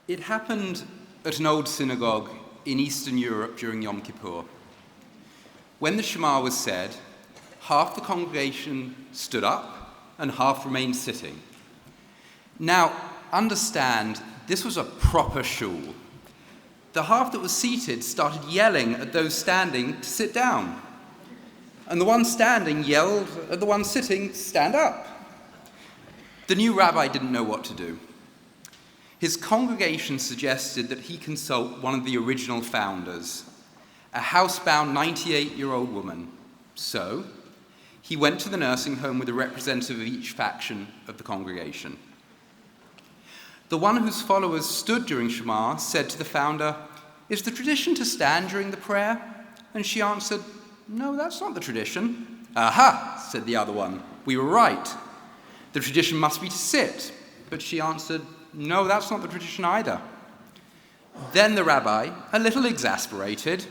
It happened at an old synagogue in Eastern Europe during Yom Kippur. When the Shema was said, half the congregation stood up and half remained sitting. Now, understand, this was a proper shul. The half that was seated started yelling at those standing to sit down. And the one standing yelled at the one sitting, stand up. The new rabbi didn't know what to do. His congregation suggested that he consult one of the original founders, a housebound 98-year-old woman. So, he went to the nursing home with a representative of each faction of the congregation. The one whose followers stood during Shema said to the founder, "Is the tradition to stand during the prayer?" And she answered, "No, that's not the tradition." "Aha," said the other one, "we were right. The tradition must be to sit." But she answered, "No, that's not the tradition either." Then the rabbi, a little exasperated,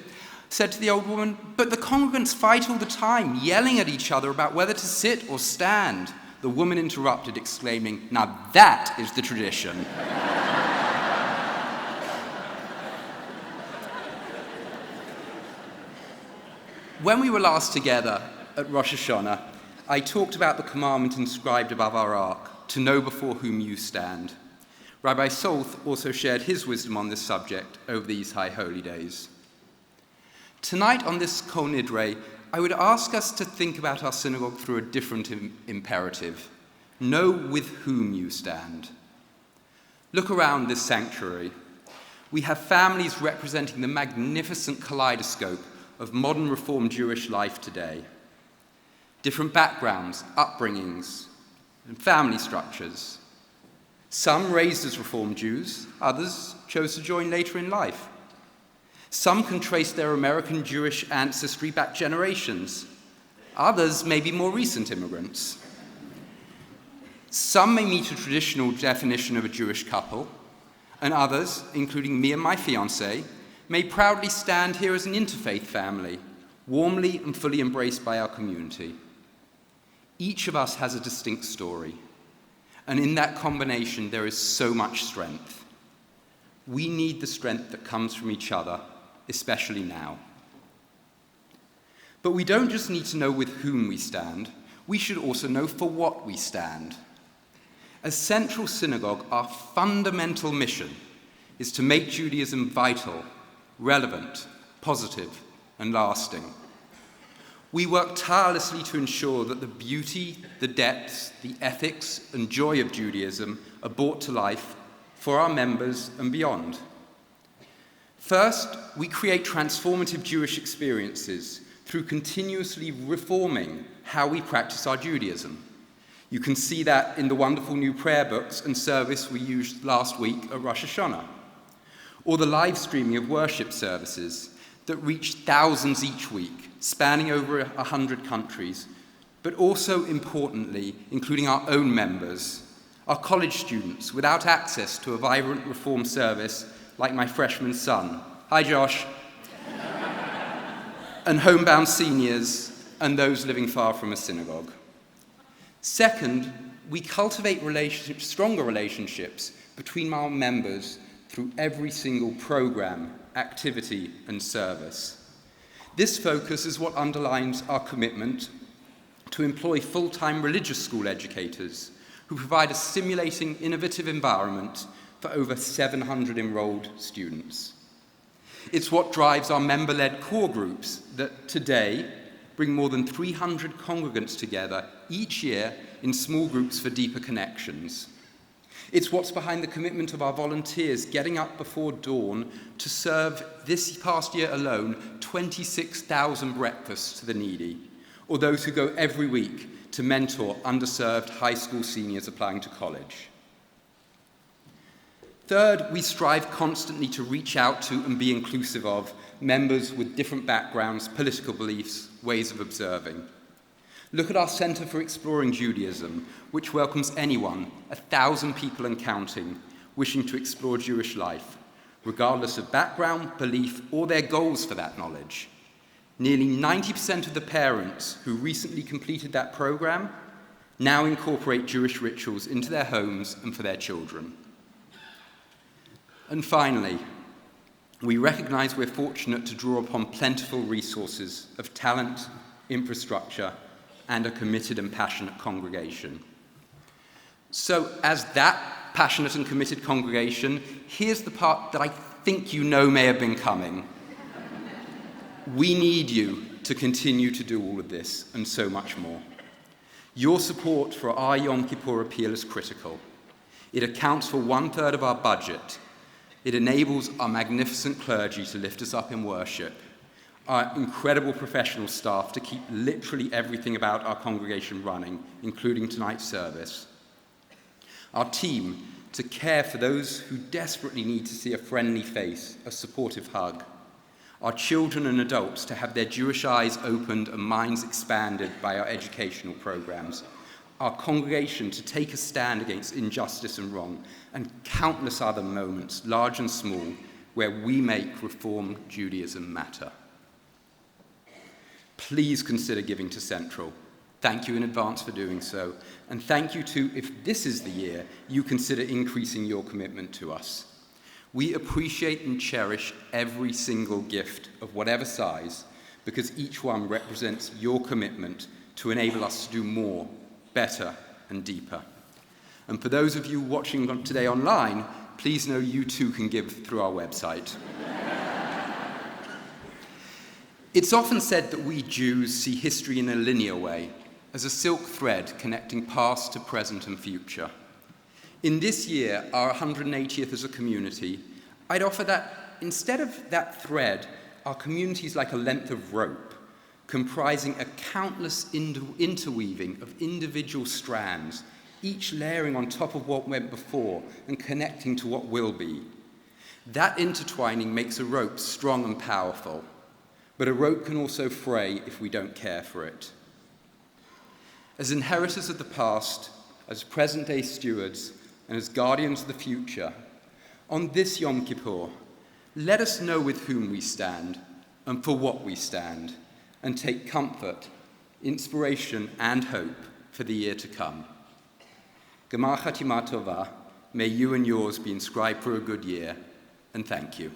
said to the old woman, "But the congregants fight all the time, yelling at each other about whether to sit or stand." The woman interrupted, exclaiming, "Now that is the tradition." When we were last together at Rosh Hashanah, I talked about the commandment inscribed above our ark, to know before whom you stand. Rabbi Solth also shared his wisdom on this subject over these high holy days. Tonight on this Kol Nidre, I would ask us to think about our synagogue through a different imperative. Know with whom you stand. Look around this sanctuary. We have families representing the magnificent kaleidoscope of modern Reformed Jewish life today. Different backgrounds, upbringings, and family structures. Some raised as Reformed Jews, others chose to join later in life. Some can trace their American Jewish ancestry back generations. Others may be more recent immigrants. Some may meet a traditional definition of a Jewish couple, and others, including me and my fiancée, may proudly stand here as an interfaith family, warmly and fully embraced by our community. Each of us has a distinct story, and in that combination there is so much strength. We need the strength that comes from each other, especially now. But we don't just need to know with whom we stand, we should also know for what we stand. As Central Synagogue, our fundamental mission is to make Judaism vital, relevant, positive, and lasting. We work tirelessly to ensure that the beauty, the depths, the ethics, and joy of Judaism are brought to life for our members and beyond. First, we create transformative Jewish experiences through continuously reforming how we practice our Judaism. You can see that in the wonderful new prayer books and service we used last week at Rosh Hashanah, or the live streaming of worship services that reach thousands each week, spanning over 100 countries, but also, importantly, including our own members, our college students without access to a vibrant Reform service like my freshman son. Hi, Josh. And homebound seniors and those living far from a synagogue. Second, we cultivate stronger relationships between our members through every single program, activity, and service. This focus is what underlines our commitment to employ full-time religious school educators who provide a stimulating, innovative environment for over 700 enrolled students. It's what drives our member-led core groups that today bring more than 300 congregants together each year in small groups for deeper connections. It's what's behind the commitment of our volunteers getting up before dawn to serve, this past year alone, 26,000 breakfasts to the needy, or those who go every week to mentor underserved high school seniors applying to college. Third, we strive constantly to reach out to and be inclusive of members with different backgrounds, political beliefs, ways of observing. Look at our Center for Exploring Judaism, which welcomes anyone, 1,000 people and counting, wishing to explore Jewish life, regardless of background, belief, or their goals for that knowledge. Nearly 90% of the parents who recently completed that program now incorporate Jewish rituals into their homes and for their children. And finally, we recognize we're fortunate to draw upon plentiful resources of talent, infrastructure, and a committed and passionate congregation. So as that passionate and committed congregation, here's the part that I think you know may have been coming. We need you to continue to do all of this and so much more. Your support for our Yom Kippur appeal is critical. It accounts for 1/3 of our budget. It enables our magnificent clergy to lift us up in worship, our incredible professional staff to keep literally everything about our congregation running, including tonight's service, our team to care for those who desperately need to see a friendly face, a supportive hug, our children and adults to have their Jewish eyes opened and minds expanded by our educational programs, our congregation to take a stand against injustice and wrong, and countless other moments, large and small, where we make Reform Judaism matter. Please consider giving to Central. Thank you in advance for doing so. And thank you too, if this is the year, you consider increasing your commitment to us. We appreciate and cherish every single gift of whatever size, because each one represents your commitment to enable us to do more, better, and deeper. And for those of you watching today online, please know you too can give through our website. It's often said that we Jews see history in a linear way, as a silk thread connecting past to present and future. In this year, our 180th as a community, I'd offer that instead of that thread, our community is like a length of rope, comprising a countless interweaving of individual strands, each layering on top of what went before and connecting to what will be. That intertwining makes a rope strong and powerful, but a rope can also fray if we don't care for it. As inheritors of the past, as present-day stewards, and as guardians of the future, on this Yom Kippur, let us know with whom we stand and for what we stand, and take comfort, inspiration, and hope for the year to come. Gemar Chatima Tova, may you and yours be inscribed for a good year, and thank you.